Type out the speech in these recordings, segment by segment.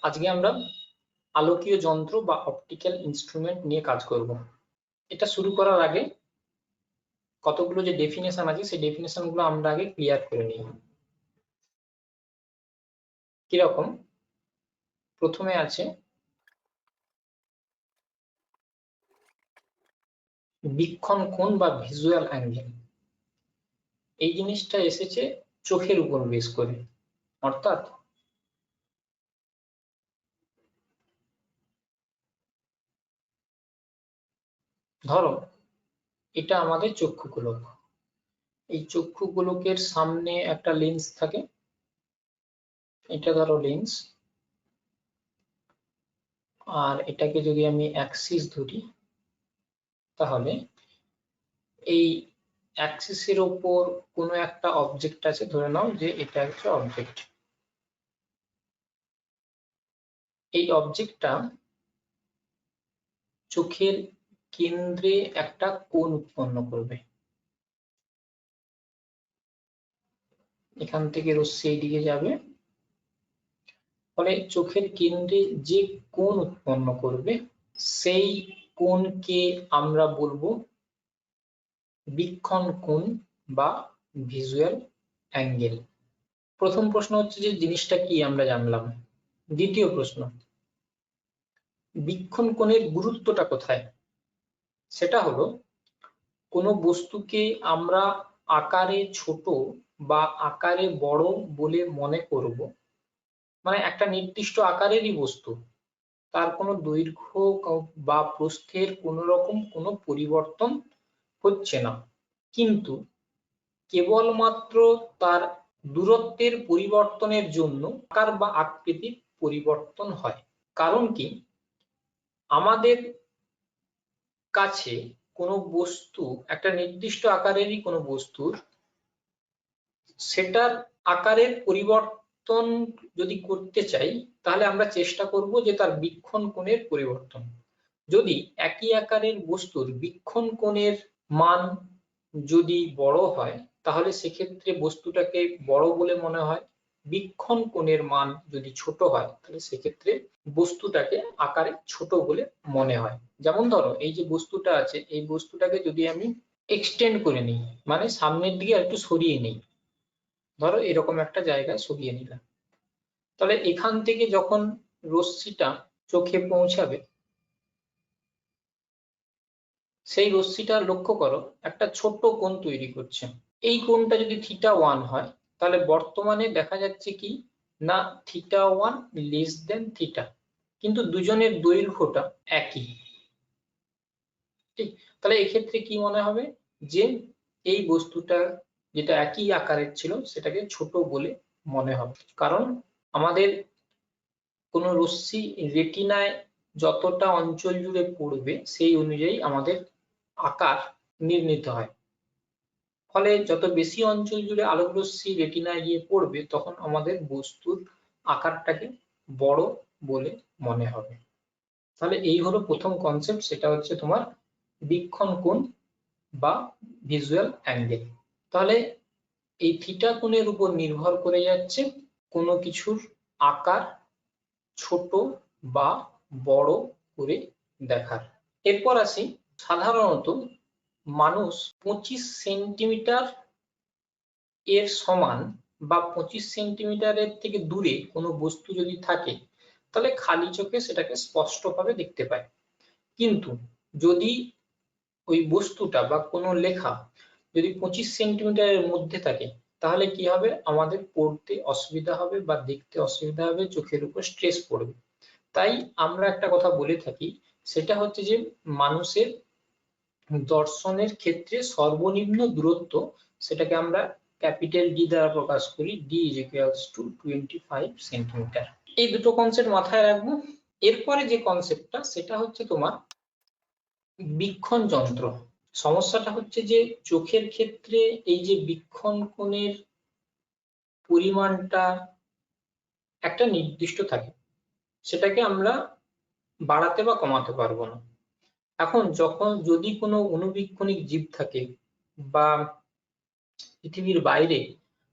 আজকে আমরা আলোকীয় যন্ত্র বা অপটিক্যাল ইনস্ট্রুমেন্ট নিয়ে কাজ করব। এটা শুরু করার আগে কতগুলো যে ডেফিনেশন আছে সেই ডেফিনেশন গুলো আমরা আগে ক্লিয়ার করে নিই। কিরকম? প্রথমে আছে বীক্ষণ কোণ বা ভিজুয়াল অ্যাঙ্গেল। এই জিনিসটা এসেছে চোখের উপর বেস করে, অর্থাৎ ধরো এটা আমাদের চক্ষু গোলক। এই চক্ষু গোলকের সামনে একটা লেন্স থাকে, এটা ধরো লেন্স, আর এটাকে যদি আমি অ্যাক্সিস ধরি তাহলে এই অ্যাক্সিসের উপর কোনো একটা অবজেক্ট আছে, ধরে নাও যে এটা একটা অবজেক্ট। এই অবজেক্টটা চোখের কেন্দ্রে একটা কোণ উৎপন্ন করবে। এখান থেকে রশ্মি এইদিকে যাবে, ফলে চোখের কেন্দ্রে যে কোণ উৎপন্ন করবে সেই কোণকে আমরা বলবো বীক্ষণ কোণ বা ভিজুয়াল অ্যাঙ্গেল। প্রথম প্রশ্ন হচ্ছে যে জিনিসটা কি আমরা জানলাম। দ্বিতীয় প্রশ্ন, বীক্ষণ কোণের গুরুত্বটা কোথায়? সেটা হলো কোনো বস্তুকে আমরা আকারে ছোট বা আকারে বড় বলে মনে করব, মানে একটা নির্দিষ্ট আকারেরই বস্তু, তার কোনো দৈর্ঘ্য বা প্রস্থের কোনো রকম কোনো পরিবর্তন হচ্ছে না, কিন্তু কেবলমাত্র তার দূরত্বের পরিবর্তনের জন্য আকার বা আকৃতির পরিবর্তন হয়। কারণ কি, আমাদের কাছে কোনো বস্তু একটা নির্দিষ্ট আকারেরই কোনো বস্তুর সেটার আকারের পরিবর্তন যদি করতে চাই তাহলে আমরা চেষ্টা করব যে তার বীক্ষণ কোণের পরিবর্তন। যদি একই আকারের বস্তুর বীক্ষণ কোণের মান যদি বড় হয় তাহলে সেক্ষেত্রে বস্তুটাকে বড় বলে মনে হয়, বীক্ষণ কোণের মান যদি ছোট হয় তাহলে সেক্ষেত্রে বস্তুটাকে আকারে ছোট বলে মনে হয়। যেমন ধরো এই যে বস্তুটা আছে, এই বস্তুটাকে যদি আমি এক্সটেন্ড করে নিই, মানে সামনের দিকে একটু সরিয়ে নিই, ধরো এরকম একটা জায়গায় সরিয়ে নিলাম, তাহলে এখান থেকে যখন রশ্মিটা চোখে পৌঁছাবে সেই রশ্মিটা লক্ষ্য করো একটা ছোট্ট কোণ তৈরি করছে। এই কোণটা যদি θ1 হয় তাহলে বর্তমানে দেখা যাচ্ছে কি না θ1 লেস দেন θ, কিন্তু দুজনের দৈর্ঘ্যটা একই। ঠিক, তাহলে এক্ষেত্রে কি মনে হবে যে এই বস্তুটা যেটা একই আকারের ছিল সেটাকে ছোট বলে মনে হবে, কারণ আমাদের কোন রশ্মি রেটিনায় যতটা অঞ্চল জুড়ে পড়বে সেই অনুযায়ী আমাদের আকার নির্ণীত হয়। ফলে যত বেশি অঞ্চল জুড়ে আলোক রশ্মি রেটিনায় গিয়ে পড়বে তখন আমাদের বস্তুর আকারটাকে বড় বলে মনে হবে। তাহলে এই হলো প্রথম কনসেপ্ট, সেটা হচ্ছে তোমার বীক্ষণ কোণ বা ভিজুয়াল অ্যাঙ্গেল। তাহলে এই থিটা কোণের উপর নির্ভর করে যাচ্ছে কোনো কিছুর আকার ছোট বা বড় করে দেখার। এরপর আসি, সাধারণত মানুষ 25 সেন্টিমিটার এর সমান বা 25 সেন্টিমিটারের থেকে দূরে কোনো বস্তু যদি থাকে তাহলে খালি চোখে সেটাকে স্পষ্টভাবে দেখতে পায়। কিন্তু যদি ওই বস্তুটা বা কোনো লেখা যদি 25 সেন্টিমিটারের মধ্যে থাকে তাহলে কি হবে, আমাদের পড়তে অসুবিধা হবে বা দেখতে অসুবিধা হবে, চোখের উপর স্ট্রেস পড়বে। তাই আমরা একটা কথা বলে থাকি, সেটা হচ্ছে যে মানুষের দর্শনের ক্ষেত্রে সর্বনিম্ন দূরত্ব সেটাকে আমরা ক্যাপিটাল ডি দ্বারা প্রকাশ করি, D is equals two 25 centimetre. এই দুটো কনসেপ্ট মাথায় রাখবো। এরপরে যে কনসেপ্টটা সেটা হচ্ছে তোমার বীক্ষণ যন্ত্র। সমস্যাটা হচ্ছে যে চোখের ক্ষেত্রে এই যে বীক্ষণ কোণের পরিমাণটা একটা নির্দিষ্ট থাকে, সেটাকে আমরা বাড়াতে বা কমাতে পারবো না। এখন যখন যদি কোনো অণুবীক্ষণিক জীব থাকে বা পৃথিবীর বাইরে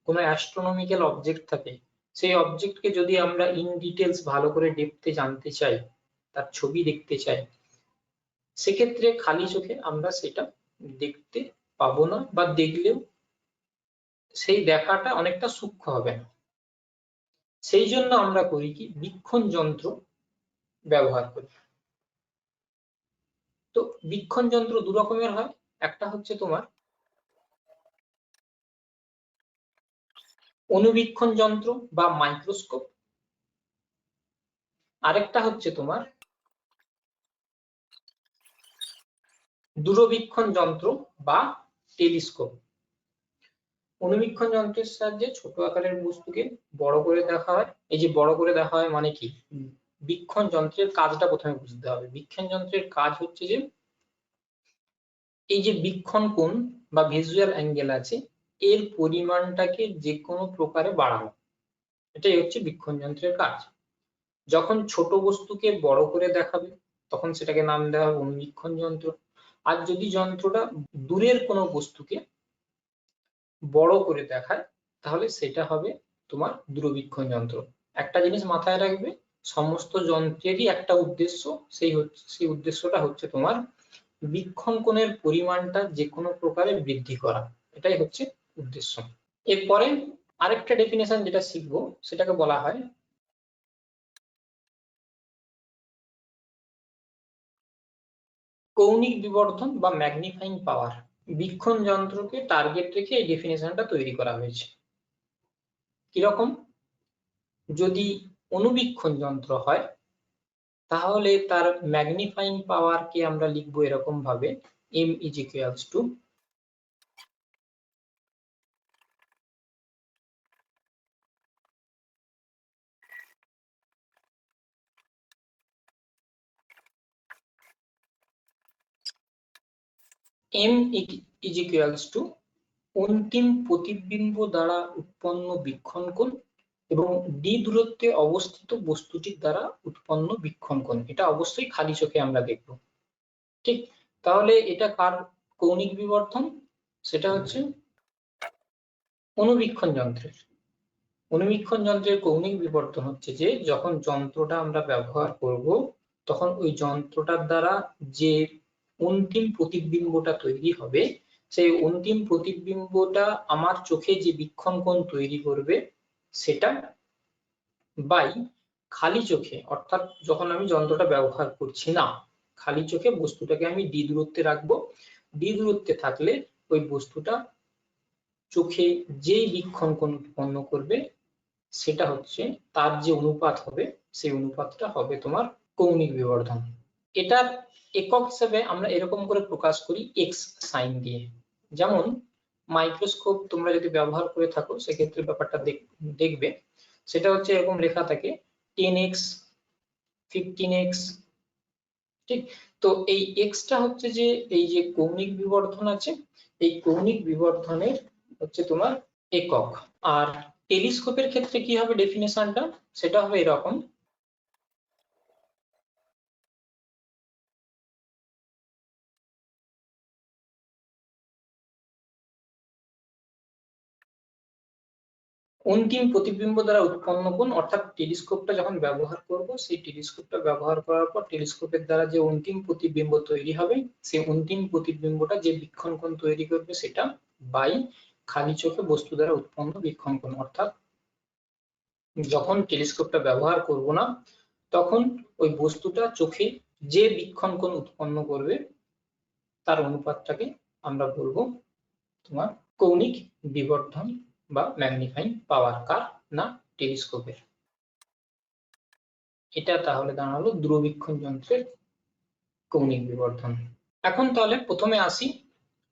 কোনো অ্যাস্ট্রোনমিক্যাল অবজেক্ট থাকে, সেই অবজেক্টকে যদি আমরা ইন ডিটেলস ভালো করে ডেপথে জানতে চাই, তার ছবি দেখতে চাই, সেক্ষেত্রে খালি চোখে আমরা সেটা দেখতে পাবো না, বা দেখলেও সেই দেখাটা অনেকটা সূক্ষ্ম হবে না। সেই জন্য আমরা করি কি, বীক্ষণ যন্ত্র ব্যবহার করি। তো বীক্ষণ যন্ত্র দু রকমের হয়, একটা হচ্ছে তোমার অণুবীক্ষণ যন্ত্র বা মাইক্রোস্কোপ, আরেকটা হচ্ছে তোমার দূরবীক্ষণ যন্ত্র বা টেলিস্কোপ। অণুবীক্ষণ যন্ত্রের সাহায্যে ছোট আকারের বস্তুকে বড় করে দেখা হয়। এই যে বড় করে দেখা হয় মানে কি, বীক্ষণ যন্ত্রের কাজটা প্রথমে বুঝতে হবে। বীক্ষণ যন্ত্রের কাজ হচ্ছে যে এই যে বীক্ষণ কোণ বা ভিজুয়াল অ্যাঙ্গেল আছে, এর পরিমাণটাকে যে কোনো প্রকারে বাড়ানো, এটাই হচ্ছে বীক্ষণ যন্ত্রের কাজ। যখন ছোট বস্তুকে বড় করে দেখাবে তখন সেটাকে নাম দেওয়া হবে অণুবীক্ষণ যন্ত্র। আর যদি যন্ত্রটা দূরের কোনো বস্তুকে বড় করে দেখায় তাহলে সেটা হবে তোমার দূরবীক্ষণ যন্ত্র। একটা জিনিস মাথায় রাখবে, সমস্ত যন্ত্রেরই একটা উদ্দেশ্য, সেই উদ্দেশ্যটা হচ্ছে তোমার বীক্ষণ কোণের পরিমাণটা যে কোনো প্রকারে বৃদ্ধি করা, এটাই হচ্ছে উদ্দেশ্য। এরপরে আরেকটা ডেফিনেশন যেটা শিখবো সেটাকে বলা হয় কৌণিক বিবর্ধন বা ম্যাগনিফাইং পাওয়ার। বীক্ষণ যন্ত্রকে টার্গেট রেখে এই ডেফিনেশনটা তৈরি করা হয়েছে। কিরকম, যদি অণুবীক্ষণ যন্ত্র হয় তাহলে তার ম্যাগনিফাইং পাওয়ারকে আমরা লিখবো এরকম ভাবে, m is equals to অন্তিম প্রতিবিম্ব দ্বারা উৎপন্ন বীক্ষণ কোণ এবং ডি দূরত্বে অবস্থিত বস্তুটির দ্বারা উৎপন্ন বীক্ষণ কোণ। এটা অবশ্যই খালি চোখে আমরা দেখব। ঠিক, তাহলে এটা কার কৌণিক বিবর্ধন? সেটা হচ্ছে অণুবীক্ষণ যন্ত্রের। অণুবীক্ষণ যন্ত্রের কৌণিক বিবর্ধন হচ্ছে যে যখন যন্ত্রটা আমরা ব্যবহার করব তখন ওই যন্ত্রটার দ্বারা যে অন্তিম প্রতিবিম্বটা তৈরি হবে, সেই অন্তিম প্রতিবিম্বটা আমার চোখে যে বীক্ষণ কোণ তৈরি করবে সেটা বাই খালি চোখে, অর্থাৎ যখন আমি যন্ত্রটা ব্যবহার করছি না, খালি চোখে বস্তুটাকে আমি ডি দূরত্বে রাখবো। ডি দূরত্বে থাকলে ওই বস্তুটা চোখে যেই বীক্ষণ কোণ উৎপন্ন করবে সেটা হচ্ছে তার যে অনুপাত হবে সেই অনুপাতটা হবে তোমার কৌণিক বিবর্ধন। এটার একক হিসেবে আমরা এরকম করে প্রকাশ করি এক্স সাইন দিয়ে। যেমন মাইক্রোস্কোপ তোমরা যদি ব্যবহার করে থাকো সেক্ষেত্রে ব্যাপারটা দেখবে, সেটা হচ্ছে এরকম লেখা থাকে 10x 15x। ঠিক, তো এই এক্সটা হচ্ছে যে এই যে কৌণিক বিবর্ধন আছে, এই কৌণিক বিবর্ধনের হচ্ছে তোমার একক। আর টেলিস্কোপের ক্ষেত্রে কি হবে ডেফিনেশনটা, সেটা হবে এরকম, অন্তিম প্রতিবিম্ব দ্বারা উৎপন্ন কোণ, অর্থাৎ টেলিস্কোপটা যখন ব্যবহার করব সেই টেলিস্কোপটা ব্যবহার করার পর টেলিস্কোপের দ্বারা যে অন্তিম প্রতিবিম্ব তৈরি হবে সেই অন্তিম প্রতিবিম্বটা যে বীক্ষণ কোণ তৈরি করবে সেটা বাই খালি চোখে বস্তু দ্বারা উৎপন্ন বীক্ষণ কোণ। অর্থাৎ যখন টেলিস্কোপটা ব্যবহার করব না তখন ওই বস্তুটা চোখে যে বীক্ষণ কোণ উৎপন্ন করবে তার অনুপাতটাকে আমরা বলবো তোমার কৌণিক বিবর্ধন বা ম্যাগনিফাইং পাওয়ার। কার না, টেলিস্কোপের। এটা তাহলে দাঁড়ালো দূরবীক্ষণ যন্ত্রের কৌণিক বিবর্ধন। এখন তাহলে প্রথমে আসি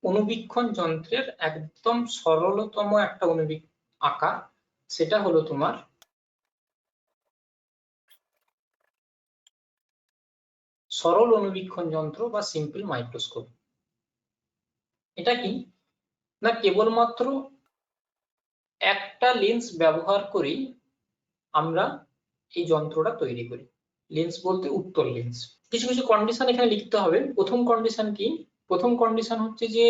অণুবীক্ষণ যন্ত্রের একদম সরলতম একটা আকার, সেটা হলো তোমার সরল অণুবীক্ষণ যন্ত্র বা সিম্পল মাইক্রোস্কোপ। এটা কি না, কেবলমাত্র একটা লেন্স ব্যবহার করেই আমরা এই যন্ত্রটা তৈরি করি। লেন্স বলতে উত্তল লেন্স। কিছু কিছু কন্ডিশন এখানে লিখতে হবে। প্রথম কন্ডিশন কি, প্রথম কন্ডিশন হচ্ছে যে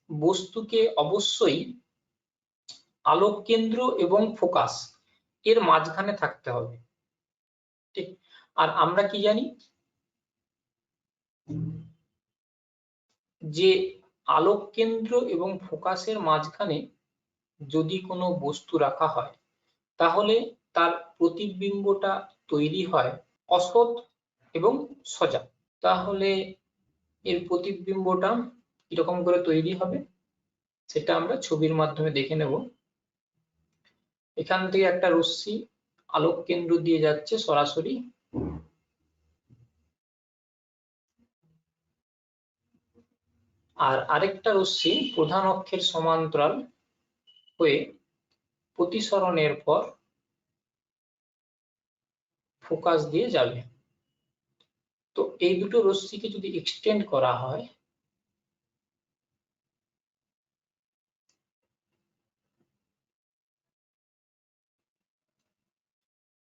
বস্তুকে অবশ্যই আলোক কেন্দ্র এবং ফোকাস এর মাঝখানে থাকতে হবে, ঠিক। আর আমরা কি জানি যে আলোক কেন্দ্র এবং ফোকাসের মাঝখানে যদি কোনো বস্তু রাখা হয় তাহলে তার প্রতিবিম্বটা তৈরি হয় অসৎ এবং সোজা। তাহলে এর প্রতিবিম্বটা কিরকম করে তৈরি হবে সেটা আমরা ছবির মাধ্যমে দেখে নেব। এখান থেকে একটা রশ্মি আলোক কেন্দ্র দিয়ে যাচ্ছে সরাসরি, আর আরেকটা রশ্মি প্রধান অক্ষের সমান্তরাল হয়ে প্রতিসরণের পর ফোকাস দিয়ে যাবে। তো এই দুটো রশ্মিকে যদি এক্সটেন্ড করা হয়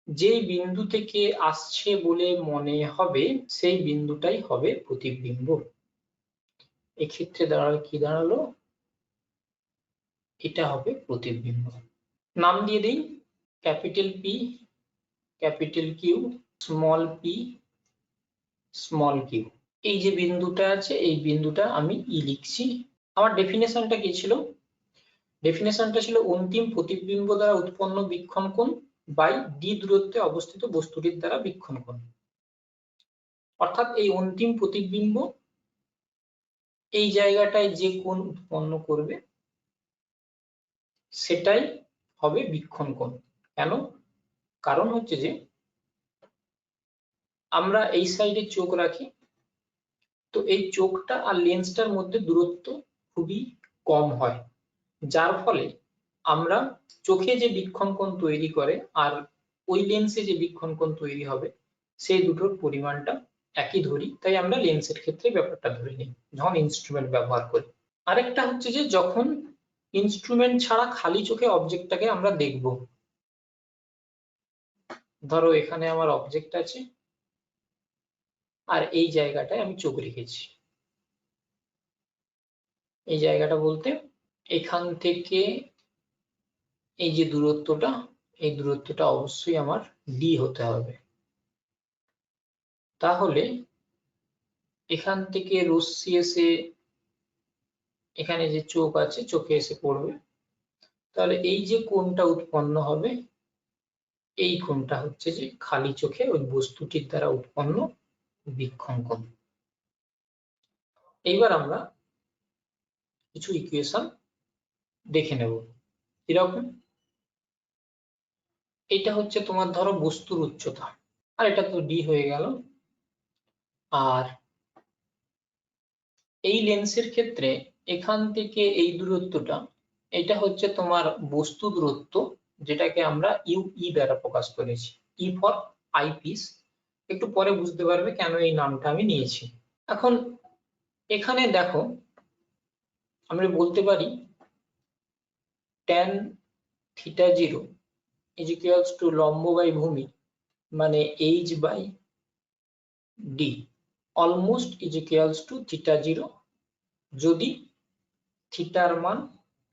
যে বিন্দু থেকে আসছে বলে মনে হবে সেই বিন্দুটাই হবে প্রতিবিম্ব। এক্ষেত্রে দাঁড়ালো কি দাঁড়ালো, এটা হবে প্রতিবিম্ব। নাম দিয়ে দিই capital P, capital Q, small P, small q. এই যে বিন্দুটা আছে এই বিন্দুটা আমি ই লিখছি। আমার ডেফিনেশনটা কি ছিল? ডেফিনেশনটা ছিল অন্তিম প্রতিবিম্ব দ্বারা উৎপন্ন বীক্ষণ কোণ বাই ডি দূরত্বে অবস্থিত বস্তুটির দ্বারা বীক্ষণ কোণ। অর্থাৎ এই অন্তিম প্রতিবিম্ব এই জায়গাটায় যে কোণ উৎপন্ন করবে সেটাই হবে বীক্ষণ কোণ। কেন? কারণ হচ্ছে যে আমরা এই সাইডে চোখ রাখি, তো এই চোখটা আর লেন্সটার মধ্যে দূরত্ব খুবই কম হয়, যার ফলে আমরা চোখে যে বীক্ষণ কোণ তৈরি করে আর ওই লেন্সে যে বীক্ষণ কোণ তৈরি হবে সেই দুটোর পরিমাণটা একই ধরি, তাই আমরা লেন্সের ক্ষেত্রে ব্যাপারটা ধরে নিই যখন ইনস্ট্রুমেন্ট ব্যবহার করি। আরেকটা হচ্ছে যে যখন ইনস্ট্রুমেন্ট ছাড়া খালি চোখে অবজেক্টটাকে আমরা দেখব। ধরো এখানে আমার অবজেক্ট আছে আর এই জায়গাটায় আমি চোখ রেখেছি। এই জায়গাটা বলতে এখান থেকে এই যে দূরত্বটা, এই দূরত্বটা অবশ্যই আমার ডি হতে হবে। তাহলে এখান থেকে রশ্মি এসে এখানে যে চোখ আছে চোখে এসে পড়বে, তাহলে এই যে কোণটা উৎপন্ন হবে এই কোণটা হচ্ছে যে খালি চোখে ওই বস্তুটির দ্বারা উৎপন্ন বীক্ষণ কোণ। এইবার আমরা কিছু ইকুয়েশন দেখে নেব কিরকম। এটা হচ্ছে তোমার ধরো বস্তুর উচ্চতা, আর এটা তো ডি হয়ে গেল। আর এই লেন্সের ক্ষেত্রে এখান থেকে এই দূরত্বটা এটা হচ্ছে তোমার বস্তু দূরত্ব, যেটাকে আমরা ইউই দ্বারা প্রকাশ করেছি, ই ফর আইপিস। একটু পরে বুঝতে পারবে কেন এই নামটা আমি নিয়েছি। এখন এখানে দেখো আমরা বলতে পারি tan θ0 is equals to লম্ব বাই ভূমি মানে h by d almost is equals to θ0 যদি থিটার মান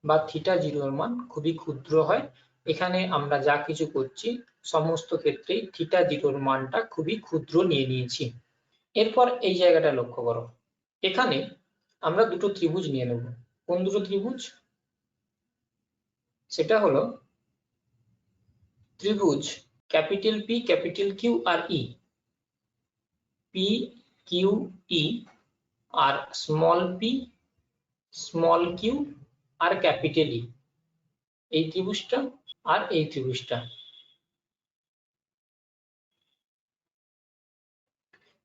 বা θ0 এর মান খুবই ক্ষুদ্র হয়। এখানে আমরা যা কিছু করছি সমস্ত ক্ষেত্রেই θ0 এর মানটা খুবই ক্ষুদ্র নিয়ে নিয়েছি। এরপর এই জায়গাটা লক্ষ্য করো, এখানে আমরা দুটো ত্রিভুজ নিয়ে নেব। কোন দুটো ত্রিভুজ? সেটা হলো ত্রিভুজ capital P, capital Q R ই, পি কিউ ই, আর স্মল পি, স্মল কিউ আর ক্যাপিটাল ই। এই ত্রিভুজটা আর এই ত্রিভুজটা,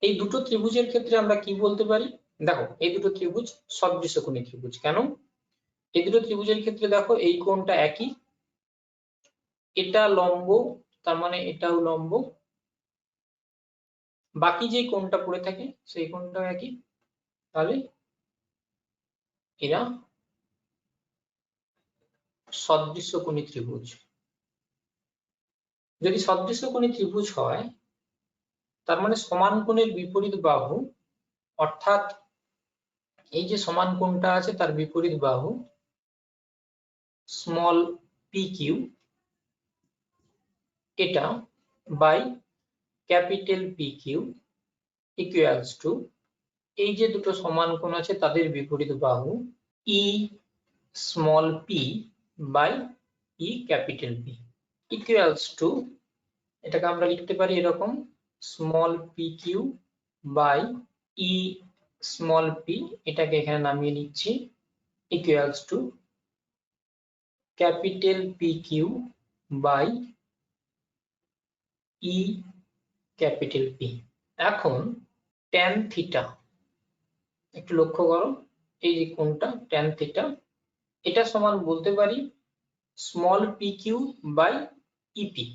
এই দুটো ত্রিভুজের ক্ষেত্রে আমরা কি বলতে পারি? দেখো এই দুটো ত্রিভুজ সদৃশকোণী ত্রিভুজ। কেন? এই দুটো ত্রিভুজের ক্ষেত্রে দেখো এই কোণটা একই, এটা লম্ব তার মানে এটাও লম্ব, বাকি যে কোণটা পড়ে থাকে সেই কোণটাও একই, তাহলে এরা সদৃশকোণী ত্রিভুজ। যদি সদৃশকোণী ত্রিভুজ হয় তার মানে সমান কোণের বিপরীত বাহু, অর্থাৎ এই যে সমান কোণটা আছে তার বিপরীত বাহু স্মল পি কিউ এটা by capital P Q equals to এই যে দুটো সমান কোণ আছে তাদের বিপরীত বাহু E small P by E capital P equals to এটাকে আমরা লিখতে পারি এরকম small P Q by E small P, এটাকে এখানে নামিয়ে নিচ্ছি, equals to capital P Q by E capital P. এখন ট্যান থিটা একটু লক্ষ্য করো, এই যে কোণটা ট্যান থিটা, এটা সমান বলতে পারি small P Q by EP,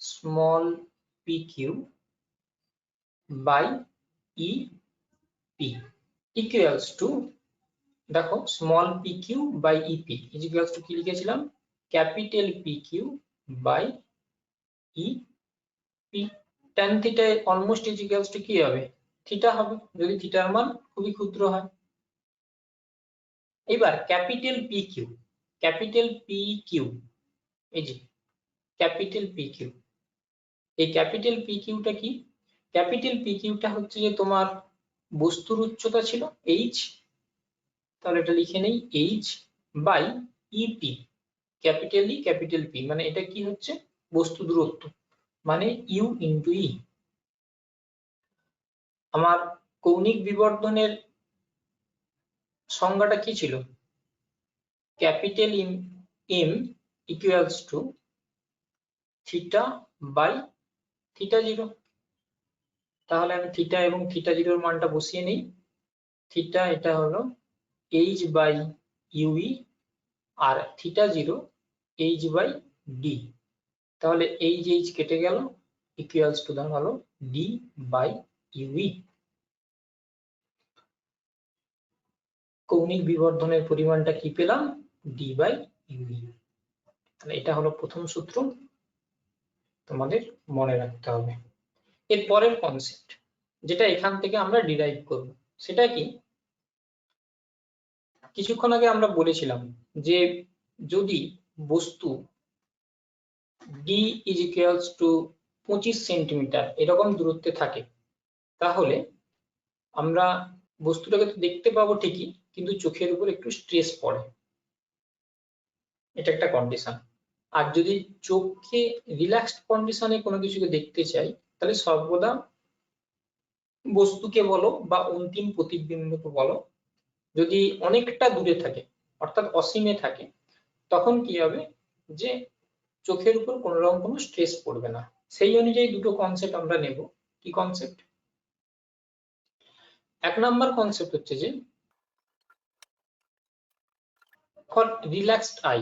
small P Q by E P equals to, দেখো small P Q by EP equals to কি লিখেছিলাম, capital P Q by E P. Tan theta almost equals to কি হবে, theta হবে, যদি থিটার মান খুবই ক্ষুদ্র হয়। এবার capital P Q, capital P Q, এই যে ক্যাপিটাল পি কিউ, এই ক্যাপিটাল পি কিউটা কি, ক্যাপিটাল পি কিউটা হচ্ছে যে তোমার বস্তুর উচ্চতা ছিল এইচ, তাহলে এটা লিখে নেই H by EP, capital E capital P, মানে এটা কি হচ্ছে বস্তু দূরত্ব, মানে ইউ ইন্টু ই। আমার কৌণিক বিবর্ধনের সংজ্ঞাটা কি ছিল, capital M equals to theta by theta zero. তাহলে আমি থিটা এবং থিটা জিরোর মানটা বসিয়ে নেই, থিটা এটা হলো এইচ বাই ইউই আর theta zero H by D, তাহলে এইচ এইচ কেটে গেল, ইকুয়ালস টু হলো ডি বাই ইউই। কৌণিক বিবর্ধনের পরিমাণটা কি পেলাম, ডি বাই ইউই। তাহলে এটা হলো প্রথম সূত্র, তোমাদের মনে রাখতে হবে। এর পরের কনসেপ্ট যেটা এখান থেকে আমরা ডিরাইভ করব সেটা কি, কিছুক্ষণ আগে আমরা বলেছিলাম যে যদি বস্তু D is equals two 25 centimetre এরকম দূরত্বে থাকে, তাহলে আমরা বস্তুটাকে তো দেখতে পাবো ঠিকই, কিন্তু চোখের উপর একটু স্ট্রেস পড়ে, এটা একটা কন্ডিশন। আর যদি চোখকে রিল্যাক্সড কন্ডিশনে কোনো কিছুকে দেখতে চাই, তাহলে সর্বদা বস্তুকে বলো বা অন্তিম প্রতিবিম্বকে বলো, যদি অনেকটা দূরে থাকে অর্থাৎ অসীমে থাকে, তখন কি হবে যে চোখের উপর কোনো রকম কোনো স্ট্রেস পড়বে না। সেই অনুযায়ী দুটো কনসেপ্ট আমরা নেব। কি কনসেপ্ট, এক নাম্বার কনসেপ্ট হচ্ছে যে ফর রিল্যাক্সড আই,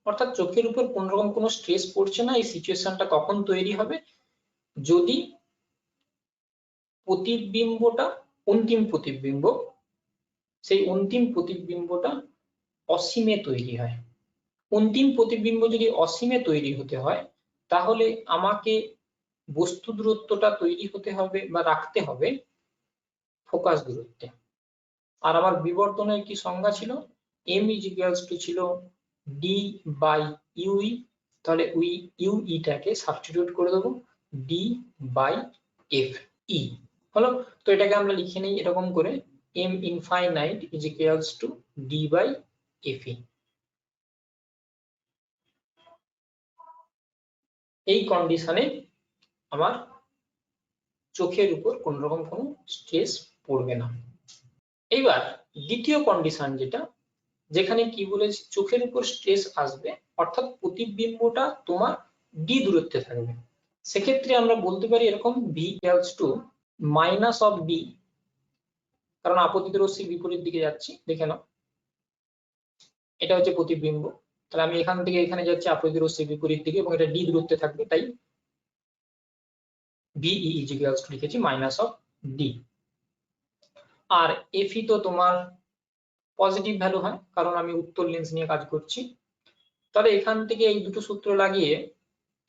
অর্থাৎ চোখের উপর কোন রকম কোনো স্ট্রেস পড়ছে না, এই সিচুয়েশনটা কখন তৈরি হবে, যদি প্রতিবিম্বটা, অন্তিম প্রতিবিম্ব, সেই অন্তিম প্রতিবিম্বটা অসীমে তৈরি হয়। অন্তিম প্রতিবিম্ব যদি অসীমে তৈরি হতে হয়, তাহলে আমাকে বস্তু দূরত্বটা তৈরি হতে হবে বা রাখতে হবে ফোকাস দূরত্বে। আর আমার বিবর্তনের কি সংজ্ঞা ছিল, এম ইজ ইকুয়ালস টু ছিল ডি বাই ইউই, তাহলে উই ইউইটাকে সাবস্টিটিউট করে দেবো ডি বাই এফ ই হলো। তো এটাকে আমরা লিখে নিই এরকম করে, M infinite is equals to D by F E. এই কন্ডিশনে আমার চোখের উপর কোন রকম কোনো স্ট্রেস পড়বে না। এইবার দ্বিতীয় কন্ডিশন যেটা, যেখানে কি বলেছি চোখের উপর স্ট্রেস আসবে, অর্থাৎ প্রতিবিম্বটা তোমার ডি দূরত্বে থাকবে, সেক্ষেত্রে আমরা বলতে পারি এরকম V equals to minus of D, কারণ আপতিত রশ্মির বিপরীত দিকে যাচ্ছি, দেখে নাও এটা হচ্ছে প্রতিবিম্ব, তাহলে আমি এখান থেকে এখানে যাচ্ছি আপতিত রশ্মির বিপরীত দিকে এবং এটা ডি দূরত্বে থাকবে, তাই ভিই ইজ ইকুয়ালস টু লিখেছি মাইনাস অফ ডি। আর এফই তো তোমার পজিটিভ ভ্যালু হয়, কারণ আমি উত্তর লেন্স নিয়ে কাজ করছি, তাহলে এখান থেকে এই দুটো সূত্র লাগিয়ে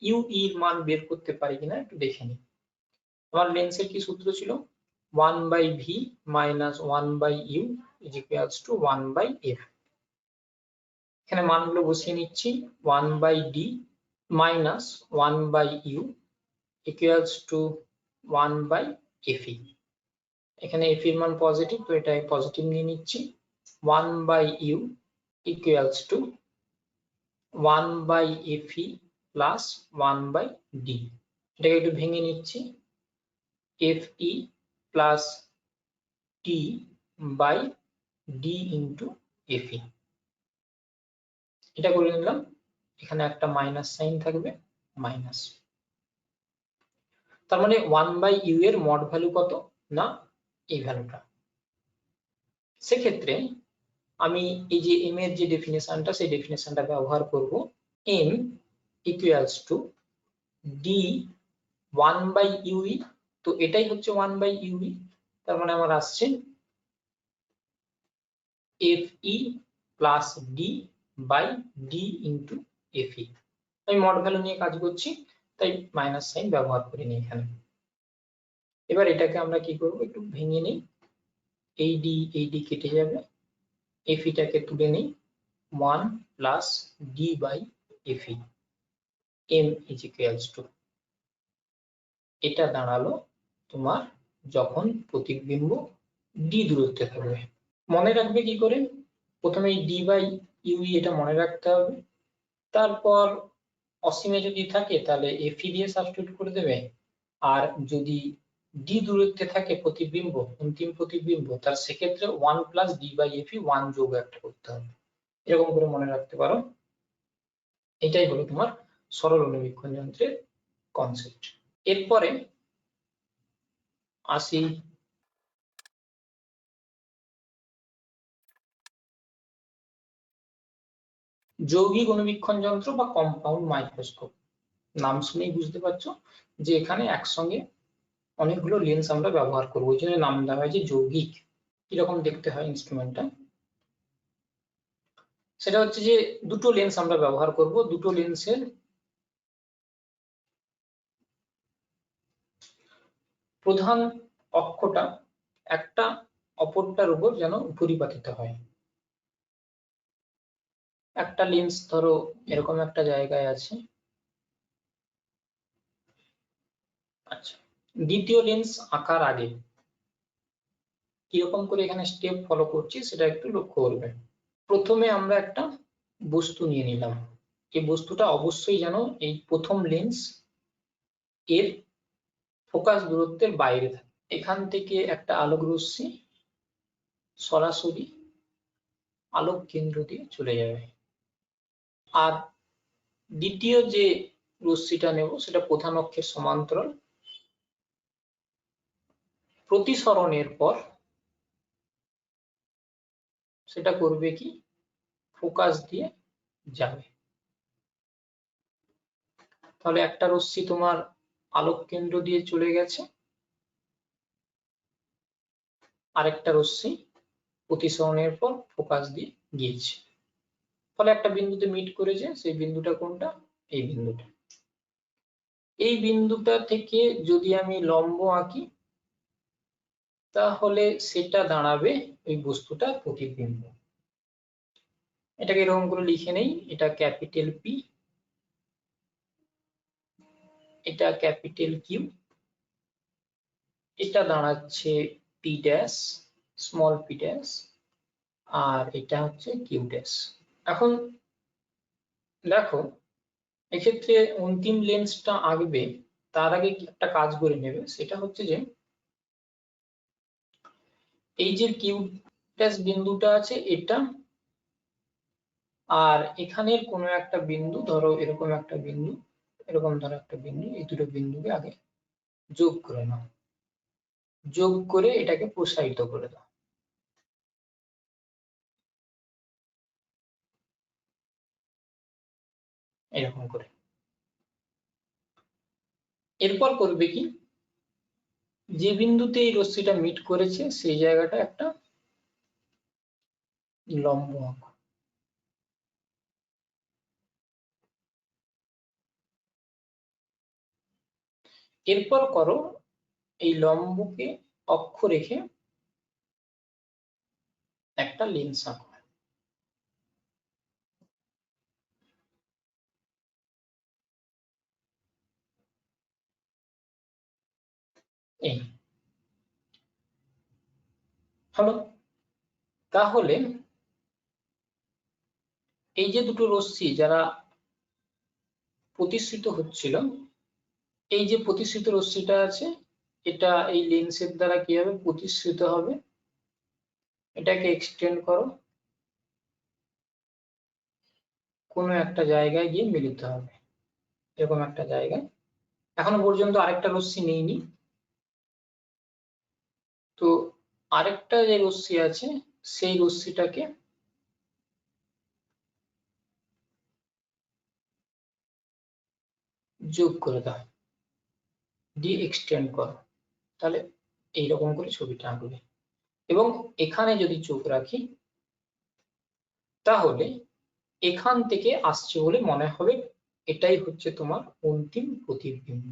ইউ এর মান বের করতে পারি কিনা একটু দেখে নিই। আমার লেন্সের কি সূত্র ছিল, 1/v minus 1/u is equals two 1/f। এখানে মানগুলো বসিয়ে নিচ্ছি, 1/d minus 1/u equals to 1/fe। এখানে fe এর মান পজিটিভ, তো এটা পজিটিভ নিয়ে নিচ্ছি। 1/u equals to 1/fe plus 1/d। এটাকে একটু ভেঙে নিচ্ছি। fe plus t by d into fe। এটা করে নিলাম। এখানে একটা মাইনাস সাইন থাকবে, মাইনাস। তার মানে 1/u এর মড ভ্যালু কত না এই ভ্যালুটা। সেক্ষেত্রে আমি এই যে m এর যে ডেফিনেশনটা, সেই ডেফিনেশনটা ব্যবহার করব। m equals to d 1/ue, তো এটাই হচ্ছে 1/ue। তার মানে আমার আসছে fe plus d by d into fe। আমি মড ভ্যালু নিয়ে কাজ করছি, তাই মাইনাস সাইন ব্যবহার করিনি এখানে। এবার এটাকে আমরা কি করব, একটু ভেঙে নিই। এই ডি কেটে যাবে, এফিটাকে তুলে নিই। 1 plus D by F M is equals to, এটা দাঁড়ালো তোমার যখন প্রতিবিম্ব ডি দূরত্বে থাকবে। মনে রাখবে কি করে, প্রথমে এই ডি বাই ইউই এটা মনে রাখতে হবে। তারপর অসীমে যদি থাকে তাহলে এফি দিয়ে সাবস্টিটিউট করে দেবে। আর যদি ডি দূরত্বে থাকে প্রতিবিম্ব, অন্তিম প্রতিবিম্ব, তার সেক্ষেত্রে 1 প্লাস ডি বাই এফি 1 যোগ একটা করতে হবে। এরকম করে মনে রাখতে পারো। এটাই হলো তোমার সরল অনুবীক্ষণ যন্ত্রের কনসেপ্ট। এরপরে আসি যৌগিক অনুবীক্ষণ যন্ত্র বা কম্পাউন্ড মাইক্রোস্কোপ। নাম শুনেই বুঝতে পারছো যে এখানে একসঙ্গে অনেকগুলো লেন্স আমরা ব্যবহার করবো, ওই জন্য নাম দেওয়া হয়েছে যৌগিক। কিরকম দেখতে হয় ইনস্ট্রুমেন্টটা, সেটা হচ্ছে যে দুটো লেন্স আমরা ব্যবহার করব। দুটো লেন্সের প্রধান অক্ষটা একটা অপরটার উপর যেন উপরিপাতিত হয়। একটা লেন্স ধরো এরকম একটা জায়গায় আছে, আচ্ছা। দ্বিতীয় লেন্স আঁকার আগে কিরকম করে এখানে স্টেপ ফলো করছি সেটা একটু লক্ষ্য করবে। প্রথমে আমরা একটা বস্তু নিয়ে নিলাম। এই বস্তুটা অবশ্যই যেন এই প্রথম লেন্স এর ফোকাস দূরত্বের বাইরে থাকে। এখান থেকে একটা আলোক রশ্মি সরাসরি আলোক কেন্দ্র দিয়ে চলে যাবে। আর দ্বিতীয় যে রশ্মিটা নেব সেটা প্রধান অক্ষের সমান্তরাল। প্রতিসরণের পর সেটা করবে কি, ফোকাস দিয়ে যাবে। তাহলে একটা রশ্মি তোমার আলোক কেন্দ্র দিয়ে চলে গেছে, আরেকটা রশ্মি প্রতিসরণের পর ফোকাস দিয়ে গিয়েছে। ফলে একটা বিন্দুতে মিট করেছে, সেই বিন্দুটা কোনটা, এই বিন্দুটা। এই বিন্দুটা থেকে যদি আমি লম্ব আঁকি তাহলে সেটা দাঁড়াবে ওই বস্তুটা প্রতিবিম্ব। এটাকে এরকম করে লিখে নেই, এটা ক্যাপিটাল পি, এটা ক্যাপিটাল কিউ, এটা দাঁড়াচ্ছে P dash, small P dash, আর এটা হচ্ছে কিউ ড্যাশ। এখন দেখো এক্ষেত্রে অন্তিম লেন্সটা আঁকবে তার আগে একটা কাজ করে নেবে, সেটা হচ্ছে যে এই যে কিউ ড্যাশ বিন্দুটা আছে এটা, আর এখানের কোনো একটা বিন্দু, ধরো এরকম একটা বিন্দু, এরকম ধরো একটা বিন্দু, এই দুটো বিন্দুকে আগে যোগ করে নাও। যোগ করে এটাকে প্রসারিত করে দাও এরকম করে। এরপর করবে কি, যে বিন্দুতে এই রশ্মিটা মিট করেছে সেই জায়গাটা একটা লম্ব আঁকো। এরপর করো এই লম্বকে অক্ষ রেখে একটা লেন্স আঁকো। এই হলো। তাহলে এই যে দুটো রশ্মি যারা প্রতিসৃত হচ্ছিল, এই যে প্রতিসৃত রশ্মিটা আছে এটা এই লেন্সের দ্বারা কি হবে, প্রতিসৃত হবে। এটাকে এক্সটেন্ড করো, কোনো একটা জায়গায় গিয়ে মিলিত হবে, এরকম একটা জায়গায়। এখনো পর্যন্ত আরেকটা রশ্মি নেইনি, তো আরেকটা যে রশ্মি আছে সেই রশ্মিটাকে যোগ করে দাও, দিয়ে এক্সটেন্ড করো, তাহলে এইরকম করে ছবিটা আঁকবে। এবং এখানে যদি চোখ রাখি তাহলে এখান থেকে আসছে বলে মনে হবে, এটাই হচ্ছে তোমার অন্তিম প্রতিবিম্ব।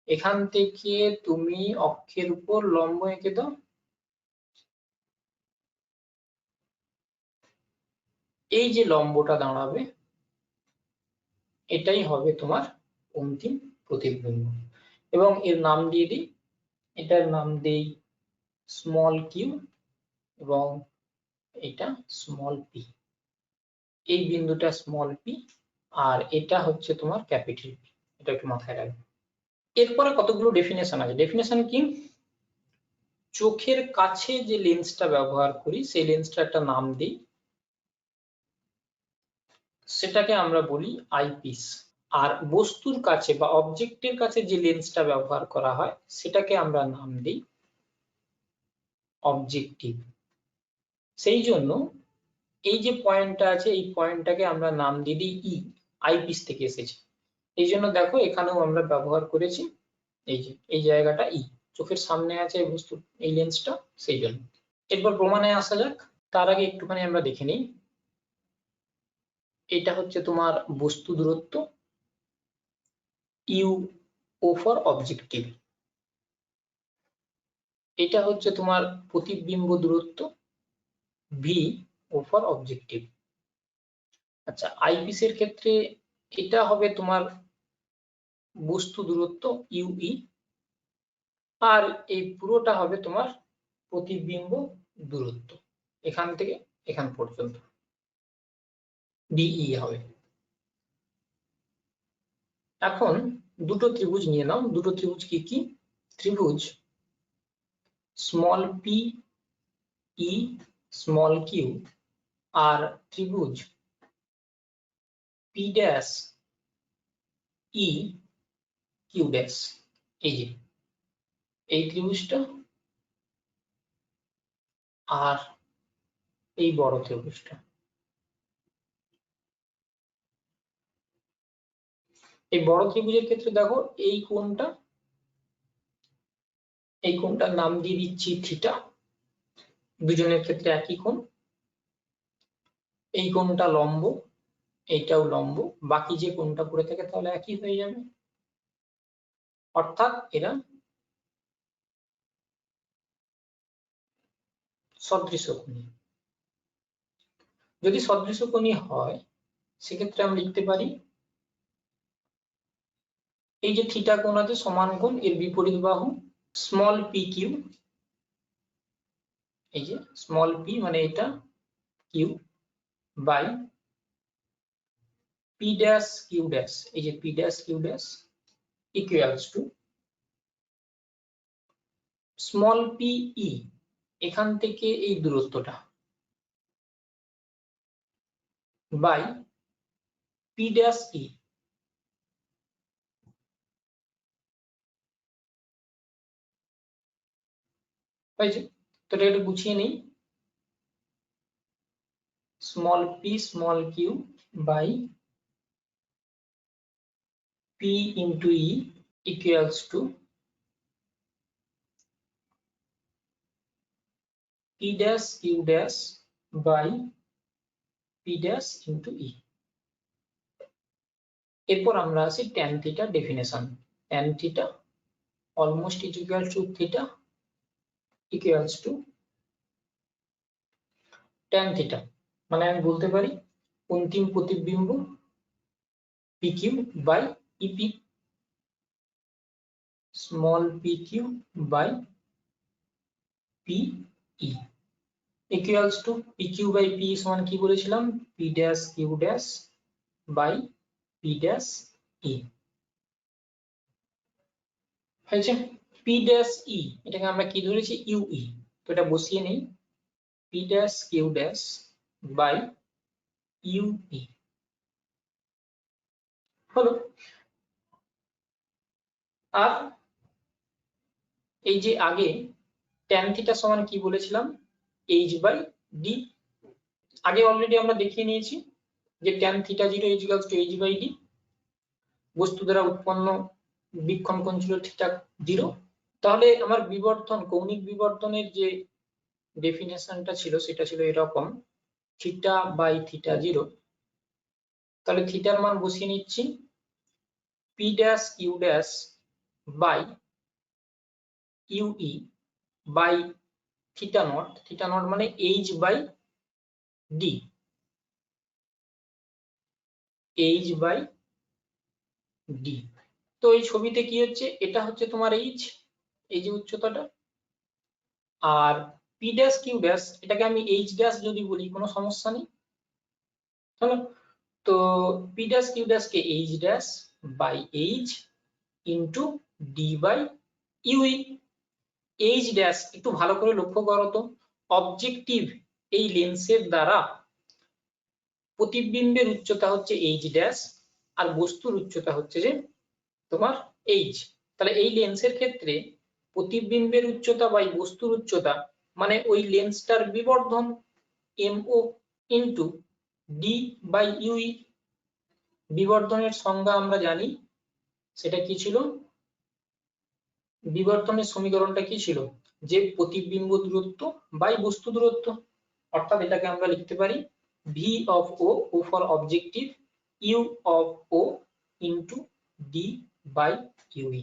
এখান থেকে তুমি অক্ষের উপর লম্ব এঁকে দাও, এই যে লম্বটা দাঁড়াবে এটাই হবে তোমার অন্তিম প্রতিবিম্ব। এবং এর নাম দিয়ে দিই, এটার নাম দেই স্মল কিউ এবং এটা স্মল পি। এই বিন্দুটা স্মল পি আর এটা হচ্ছে তোমার ক্যাপিটাল পি, এটা একটু মাথায় রাখবে। এরপরে কতগুলো ডেফিনেশন আছে। ডেফিনেশন কি, চোখের কাছে যে লেন্সটা ব্যবহার করি সেই লেন্সটা একটা নাম দিই, সেটাকে আমরা বলি আইপিস। আর বস্তুর কাছে বা অবজেক্টের কাছে যে লেন্সটা ব্যবহার করা হয় সেটাকে আমরা নাম দিই অবজেক্টিভ। সেই জন্য এই যে পয়েন্টটা আছে এই পয়েন্টটাকে আমরা নাম দিয়ে দিই ই, আইপিস থেকে এসেছে। এই জন্য দেখো এখানেও আমরা ব্যবহার করেছি এই যে এই জায়গাটা ই, চোখের সামনে আছে এই বস্তু এই লেন্সটা, সেই জন্য। এরপর প্রমাণে আসা যাক, তার আগে একটুখানি আমরা দেখে নিই। এটা হচ্ছে তোমার বস্তু দূরত্ব, ইউ ও ফর অবজেক্টিভ। এটা হচ্ছে তোমার প্রতিবিম্ব দূরত্ব, ভি ও ফর অবজেক্টিভ। আচ্ছা, আইপিস এর ক্ষেত্রে এটা হবে তোমার বস্তু দূরত্ব ইউই, আর এই পুরোটা হবে তোমার প্রতিবিম্ব দূরত্ব এখান থেকে এখান পর্যন্ত, ডিই হবে। এখন দুটো ত্রিভুজ নিয়ে নাও, দুটো ত্রিভুজ কি কি, ত্রিভুজ small P E small Q আর ত্রিভুজ P dash E Q dash. এই যে এই ত্রিভুজটা আর এই বড় ত্রিভুজটা, এই বড় ত্রিভুজের ক্ষেত্রে দেখো এই কোণটা, এই কোণটার নাম দিয়ে দিচ্ছি থিটা, দুজনের ক্ষেত্রে একই কোণ। এই কোণটা লম্ব, এইটাও লম্ব, বাকি যে কোণটা পড়ে থাকে তাহলে একই হয়ে যাবে, অর্থাৎ এরা সদৃশকোণী। যদি সদৃশকোণী হয় সেক্ষেত্রে আমরা লিখতে পারি এই যে থিটা কোণ আছে সমান কোণ, এর বিপরীত বাহু স্মল পি কিউ, এই যে স্মল পি মানে এটা Q by P dash Q dash, এই যে P dash Q dash equals to small P E, এখান থেকে এই দূরত্বটা বাই পি ড্যাশ ই। হয়েছে তো, এটা একটু গুছিয়ে নেই, small P small Q by P into E equals to P dash Q dash by P dash into E. এরপর আমরা আসি tan theta definition. Tan theta almost is equal to theta equals to tan theta, মানে আমি বলতে পারি অন্তিম প্রতিবিম্ব P Q by EP. Small pq by pe equals to pq by p সমান কি বলেছিলাম, p dash q dash by p dash e হয়েছে। p ড্যাশ e এটাকে আমরা কি ধরেছি, ue, তো এটা বসিয়ে নেই, p dash q dash by ue হলো। আর এই যে আগে tan থিটা সমান কি বলেছিলাম, h বাই d, আগে অলরেডি আমরা দেখিয়ে নিয়েছি যে tan theta 0 equals to h by d, বস্তু দ্বারা উৎপন্ন বীক্ষণ কোণ ছিল থিটা 0। তাহলে আমার বিবর্ধন, কৌণিক বিবর্ধনের যে ডেফিনেশনটা ছিল সেটা ছিল এরকম, থিটা বাই থিটা 0, তাহলে থিটার মান বসিয়ে নিচ্ছি p dash q dash by ue by theta not মানে h by d, h by d। তো এই ছবিতে কি হচ্ছে, এটা হচ্ছে তোমার h, এই যে উচ্চতাটা, আর p ড্যাশ q ড্যাশ এটাকে আমি h ড্যাশ যদি বলি কোনো সমস্যা নেই, হলো। তো p ড্যাশ q ড্যাশ কে h dash by h into d by ue। h dash একটু ভালো করে লক্ষ্য করো তো, অবজেক্টিভ এই লেন্সের দ্বারা প্রতিবিম্বের উচ্চতা হচ্ছে h ড্যাশ আর বস্তুর উচ্চতা হচ্ছে যে তোমার h। তাহলে এই লেন্সের ক্ষেত্রে প্রতিবিম্বের উচ্চতা বাই বস্তুর উচ্চতা মানে ওই লেন্সটার বিবর্ধন mo into d by ue। বিবর্ধনের সংজ্ঞা আমরা জানি, সেটা কি ছিল, বিবর্ধনের সমীকরণটা কি ছিল, যে প্রতিবিম্ব দূরত্ব বাই বস্তু দূরত্ব, অর্থাৎ এটাকে আমরা লিখতে পারি v of o for objective, u of o into d by ue।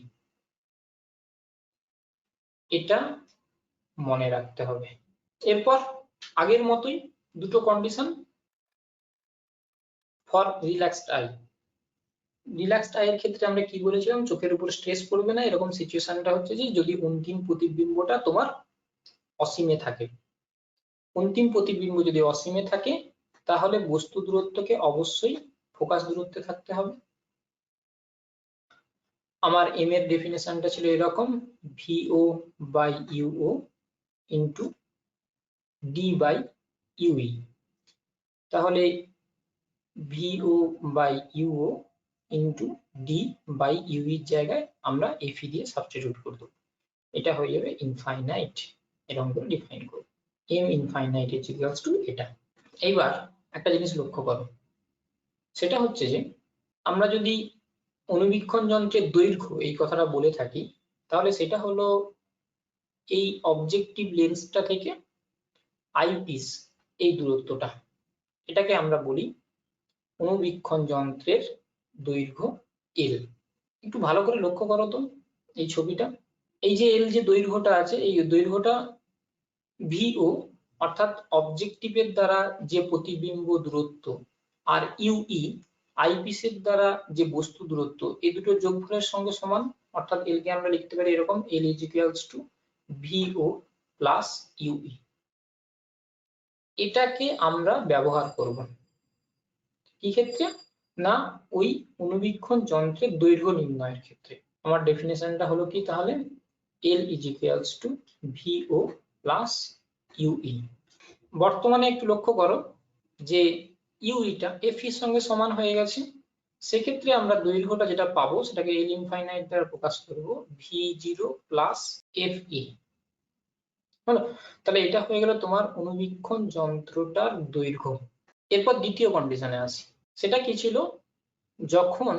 এটা মনে রাখতে হবে। এরপর আগের মতোই দুটো condition for relaxed eye. Relaxed eye এর ক্ষেত্রে আমরা কি বলেছিলাম, চোখের উপর স্ট্রেস পড়বে না, এরকম সিচুয়েশনটা হচ্ছে যে যদি অন্তিম প্রতিবিম্বটা তোমার অসীমে থাকে। অন্তিম প্রতিবিম্ব যদি অসীমে থাকে তাহলে বস্তু দূরত্বকে অবশ্যই ফোকাস দূরত্বে থাকতে হবে। আমার এম এর ডেফিনেশনটা ছিল এরকম, VO by UO into D by UE. তাহলে VO by UO into D by ইউইর জায়গায় আমরা এফি দিয়ে সাবস্টিটিউট করে দেবো, এটা হয়ে যাবে ইনফাইনাইট, এরকম করে ডিফাইন করব, M infinite is equals to এটা। এইবার একটা জিনিস লক্ষ্য করো, সেটা হচ্ছে যে আমরা যদি অণুবীক্ষণ যন্ত্রের দৈর্ঘ্য এই কথাটা বলে থাকি, তাহলে সেটা হলো এই অবজেক্টিভ লেন্সটা থেকে আইপিস এই দূরত্বটা, এটাকে আমরা বলি অণুবীক্ষণ যন্ত্রের দৈর্ঘ্য এল। একটু ভালো করে লক্ষ্য করো তো এই ছবিটা, এই যে এল যে দৈর্ঘ্যটা আছে, এই দৈর্ঘ্যটা ভিও অর্থাৎ অবজেক্টিভের দ্বারা যে প্রতিবিম্ব দূরত্ব, আর ইউই আইপিসের দ্বারা যে বস্তু দূরত্ব, এই দুটো যোগফলের সঙ্গে সমান, অর্থাৎ এল কে আমরা লিখতে পারি এরকম, L is equals to VO plus UE. এটাকে আমরা ব্যবহার করব কি ক্ষেত্রে, না ওই অণুবীক্ষণ যন্ত্রের দৈর্ঘ্য নির্ণয়ের ক্ষেত্রে। আমার ডেফিনেশনটা হলো কি তাহলে, L is equals to VO plus UE. বর্তমানে একটু লক্ষ্য করো যে ইউইটা এফ এর সঙ্গে সমান হয়ে গেছে, সেক্ষেত্রে আমরা দৈর্ঘ্যটা যেটা পাবো সেটাকে এল ইনফাইনাইট দ্বারা প্রকাশ করব, V zero plus F E. হলো, তাহলে এটা হয়ে গেল তোমার অণুবীক্ষণ যন্ত্রটার দৈর্ঘ্য। এরপর দ্বিতীয় কন্ডিশনে আসি, সেটা কি ছিল, যখন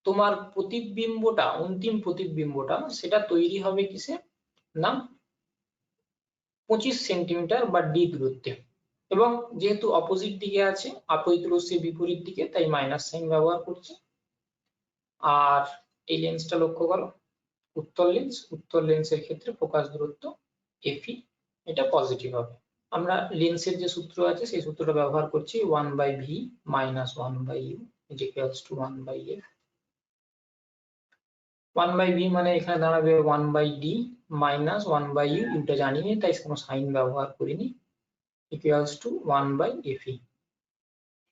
তোমার প্রতিবিম্বটা, অন্তিম প্রতিবিম্বটা সেটা তৈরি হবে কিসে, না 25 সেন্টিমিটার বা ডি দূরত্বে, এবং যেহেতু অপোজিট দিকে আছে, আপতিত রশ্মির বিপরীত দিকে, তাই মাইনাস সাইন ব্যবহার করছি। আর এই লেন্সটা লক্ষ্য করো, উত্তর লেন্সের ক্ষেত্রে ফোকাস দূরত্ব এফই, এটা পজিটিভ হবে। আমরা লেন্সের যে সূত্র আছে সেই সূত্রটা ব্যবহার করছি, 1/v - 1/u is equals two 1/f। 1/b মানে এখানে দাঁড়াবে 1/d মাইনাস 1/u, ইউটা জানি না তাই কোনো সাইন ব্যবহার করিনি, ইকুয়ালস টু 1/fe,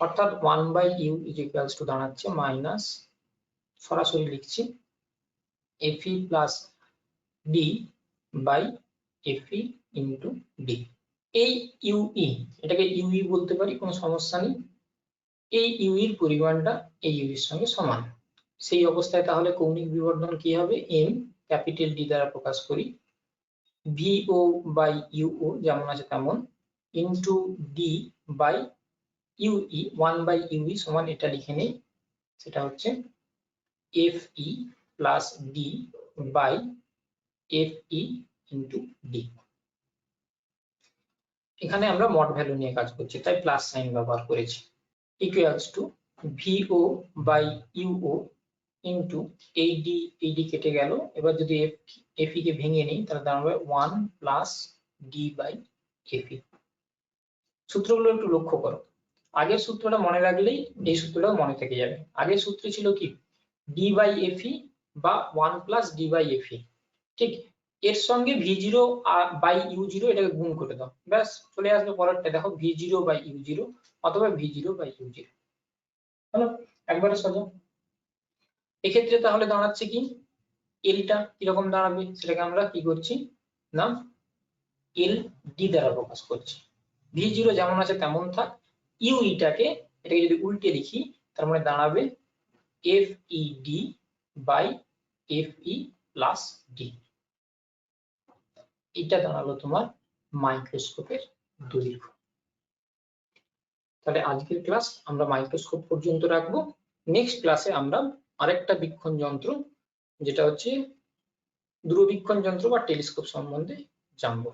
অর্থাৎ 1/u ইজ ইকুয়ালস টু দাঁড়াচ্ছে মাইনাস, সরাসরি লিখছি, fe plus d by fe into d। এই ইউই, এটাকে ইউই বলতে পারি, কোনো সমস্যা নেই। এই ইউই এর পরিমাণটা এই ইউই এর সঙ্গে সমান। সেই অবস্থায় তাহলে কৌণিক বিবর্ধন কি হবে, m ক্যাপিটাল ডি দ্বারা প্রকাশ করি, ভিও বাই ইউও যেমন আছে তেমন, ইন্টু ডি বাই ইউই, 1/ইউই সমান এটা লিখে নেই, সেটা হচ্ছে fe plus D by fe into D. এখানে আমরা মড ভ্যালু নিয়ে কাজ করছি তাই প্লাস সাইন ব্যবহার করেছি, equals to ভিও by UO into এই ডি কেটে গেল, এবার যদি এফি কে ভেঙে নিই তাহলে দাঁড়াবে 1 প্লাস ডি বাই এফি। সূত্রগুলো একটু লক্ষ্য করো, আগের সূত্রটা মনে রাখলেই এই সূত্রটাও মনে থেকে যাবে। আগের সূত্র ছিল কি, ডি বাই এফি বা 1 প্লাস ডি বাই এফি, ঠিক, এর সঙ্গে v0 বাই u0 এটাকে গুণ করে দাও, ব্যাস চলে আসবে পরেরটা, দেখো v0 বাই u0 অথবা v0 বাই u0, হলো একবারে সোজা। এক্ষেত্রে তাহলে দাঁড়াচ্ছে কি, এলটা কিরকম দাঁড়াবে সেটাকে আমরা কি করছি না এল ডি দ্বারা প্রকাশ করছি, v0 যেমন আছে তেমন থাক, ইউইটাকে এটাকে যদি উল্টে লিখি তার মানে দাঁড়াবে fed by fe plus D. এটা দাঁড়ালো তোমার মাইক্রোস্কোপের দৈর্ঘ্য। তাহলে আজকের ক্লাস আমরা মাইক্রোস্কোপ পর্যন্ত রাখবো। নেক্সট ক্লাসে আমরা আরেকটা বীক্ষণ যন্ত্র, যেটা হচ্ছে দূরবীক্ষণ যন্ত্র বা টেলিস্কোপ সম্বন্ধে জানবো।